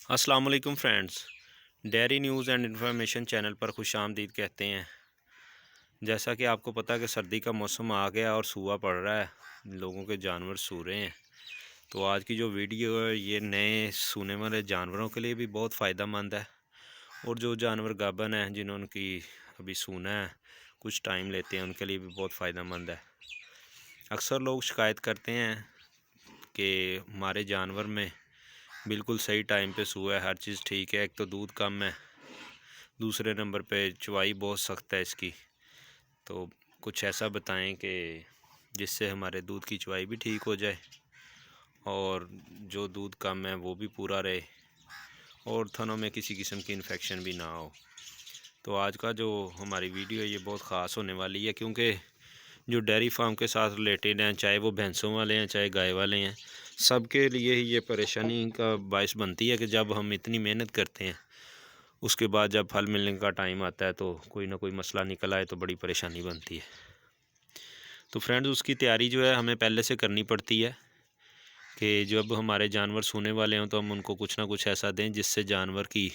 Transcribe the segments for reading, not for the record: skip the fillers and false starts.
अस्सलाम वालेकुम friends. Dairy news and information channel पर खुश आमदीद कहते हैं। जैसा कि आपको पता है कि सर्दी का मौसम आ गया और सूआ पड़ रहा है, लोगों के जानवर सू रहे हैं। तो आज की जो वीडियो है ये नए सूने वाले जानवरों के लिए भी बहुत फ़ायदा मंद है, और जो जानवर गाभिन हैं जिन्होंने की अभी सूना है, कुछ टाइम लेते हैं, उनके लिए भी बहुत फ़ायदा मंद है। अक्सर लोग शिकायत करते हैं कि हमारे जानवर में बिल्कुल सही टाइम पे सूआ है, हर चीज़ ठीक है, एक तो दूध कम है, दूसरे नंबर पे चवाई बहुत सख्त है इसकी। तो कुछ ऐसा बताएं कि जिससे हमारे दूध की चवाई भी ठीक हो जाए और जो दूध कम है वो भी पूरा रहे और थनों में किसी किस्म की इन्फेक्शन भी ना हो। तो आज का जो हमारी वीडियो है ये बहुत ख़ास होने वाली है, क्योंकि जो डेयरी फार्म के साथ रिलेटेड हैं, चाहे वो भैंसों वाले हैं चाहे गाय वाले हैं, सबके लिए ही ये परेशानी का बायस बनती है कि जब हम इतनी मेहनत करते हैं, उसके बाद जब फल मिलने का टाइम आता है तो कोई ना कोई मसला निकल आए तो बड़ी परेशानी बनती है। तो फ्रेंड्स, उसकी तैयारी जो है हमें पहले से करनी पड़ती है कि जब हमारे जानवर सोने वाले हों तो हम उनको कुछ ना कुछ ऐसा दें जिससे जानवर की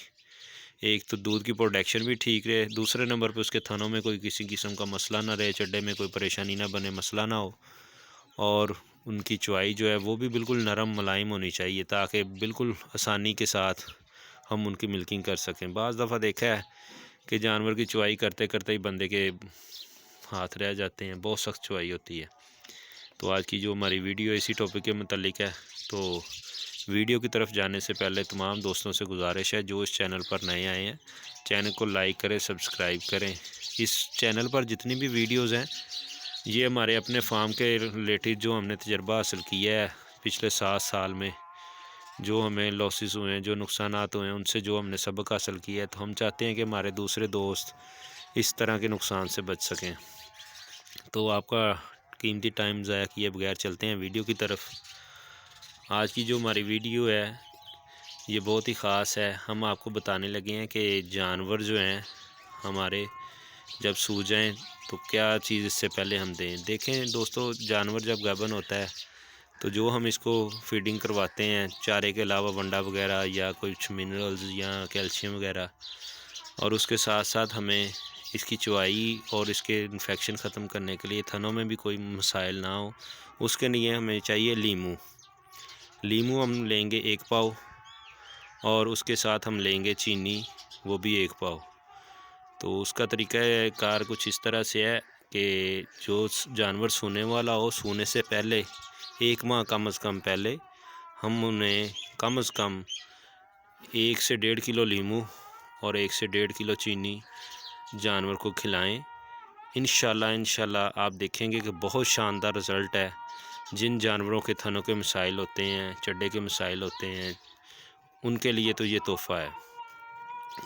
एक तो दूध की प्रोडक्शन भी ठीक रहे, दूसरे नंबर पे उसके थनों में कोई किसी किस्म का मसला ना रहे, चड्डे में कोई परेशानी ना बने, मसला ना हो, और उनकी चवाई जो है वो भी बिल्कुल नरम मुलायम होनी चाहिए ताकि बिल्कुल आसानी के साथ हम उनकी मिल्किंग कर सकें। बाज़ दफ़ा देखा है कि जानवर की चवाई करते करते ही बंदे के हाथ रह जाते हैं, बहुत सख्त चवाई होती है। तो आज की जो हमारी वीडियो इसी टॉपिक के मुतालिक है। तो वीडियो की तरफ जाने से पहले तमाम दोस्तों से गुजारिश है जो इस चैनल पर नए आए हैं, चैनल को लाइक करें, सब्सक्राइब करें। इस चैनल पर जितनी भी वीडियोज़ हैं ये हमारे अपने फार्म के रिलेटेड जो हमने तजर्बा हासिल किया है पिछले 7 साल में, जो हमें लॉसेस हुए हैं, जो नुकसानात हुए हैं, उनसे जो हमने सबक हासिल किया है। तो हम चाहते हैं कि हमारे दूसरे दोस्त इस तरह के नुकसान से बच सकें। तो आपका कीमती टाइम ज़ाया किए बगैर चलते हैं वीडियो की तरफ। आज की जो हमारी वीडियो है ये बहुत ही ख़ास है। हम आपको बताने लगे हैं कि जानवर जो हैं हमारे जब सू जाएँ तो क्या चीज़ इससे पहले हम दें। देखें दोस्तों, जानवर जब गाभिन होता है तो जो हम इसको फीडिंग करवाते हैं चारे के अलावा वंडा वगैरह या कुछ मिनरल्स या कैल्शियम वगैरह, और उसके साथ साथ हमें इसकी चवाई और इसके इन्फेक्शन ख़त्म करने के लिए थनों में भी कोई मसाइल ना हो, उसके लिए हमें चाहिए लीमू। लीमू हम लेंगे 1 पाव, और उसके साथ हम लेंगे चीनी, वो भी 1 पाव। तो उसका तरीका कार कुछ इस तरह से है कि जो जानवर सूने वाला हो, सूने से पहले 1 माह कम से कम पहले हम उन्हें कम से कम 1 से 1.5 किलो लीमू और 1 से 1.5 किलो चीनी जानवर को खिलाएं। इंशाल्लाह आप देखेंगे कि बहुत शानदार रिज़ल्ट है। जिन जानवरों के थनों के मसाइल होते हैं, चड्डे के मसाइल होते हैं, उनके लिए तो ये तोहफ़ा है।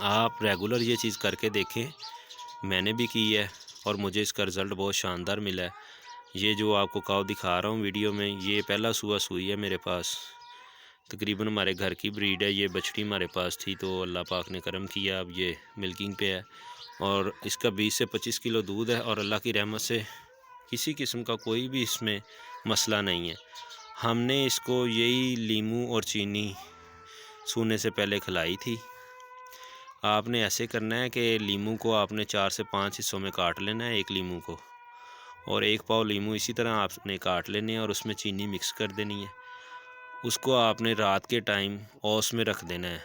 आप रेगुलर ये चीज़ करके देखें, मैंने भी की है और मुझे इसका रिज़ल्ट बहुत शानदार मिला है। ये जो आपको काऊ दिखा रहा हूँ वीडियो में, ये पहला सूआ सूई है मेरे पास। तकरीबन हमारे घर की ब्रीड है, ये बछड़ी हमारे पास थी तो अल्लाह पाक ने करम किया, अब ये मिल्किंग पे है और इसका 20 से 25 किलो दूध है, और अल्लाह की रहमत से किसी किस्म का कोई भी इसमें मसला नहीं है। हमने इसको यही लीमू और चीनी सूने से पहले खिलाई थी। आपने ऐसे करना है कि लीमू को आपने 4 से 5 हिस्सों में काट लेना है, एक लीमू को, और 1 पाव लीमू इसी तरह आपने काट लेने हैं और उसमें चीनी मिक्स कर देनी है। उसको आपने रात के टाइम ओस में रख देना है।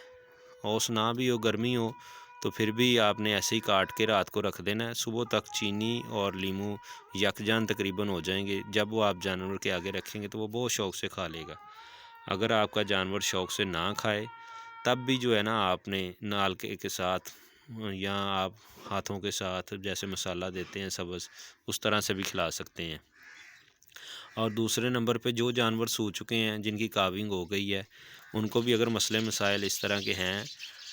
ओस ना भी हो, गर्मी हो, तो फिर भी आपने ऐसे ही काट के रात को रख देना है। सुबह तक चीनी और लीमू यकजान तकरीबन हो जाएंगे। जब वो आप जानवर के आगे रखेंगे तो वो बहुत शौक़ से खा लेगा। अगर आपका जानवर शौक़ से ना खाए तब भी जो है ना, आपने नाल के साथ या आप हाथों के साथ जैसे मसाला देते हैं सब्ज़, उस तरह से भी खिला सकते हैं। और दूसरे नंबर पे जो जानवर सू चुके हैं, जिनकी काविंग हो गई है, उनको भी अगर मसले मसाइल इस तरह के हैं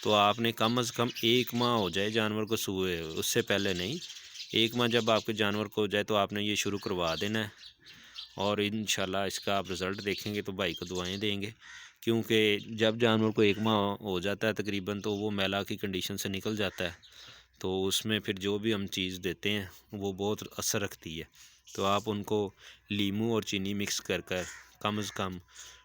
तो आपने कम से कम 1 माह हो जाए जानवर को सूए, उससे पहले नहीं। 1 माह जब आपके जानवर को हो जाए तो आपने ये शुरू करवा देना है, और इंशाल्लाह इसका आप रिज़ल्ट देखेंगे तो भाई को दुआएं देंगे। क्योंकि जब जानवर को 1 माह हो जाता है तकरीबन, तो वो मैला की कंडीशन से निकल जाता है, तो उसमें फिर जो भी हम चीज़ देते हैं वो बहुत असर रखती है। तो आप उनको लीमू और चीनी मिक्स कर कर कम से कम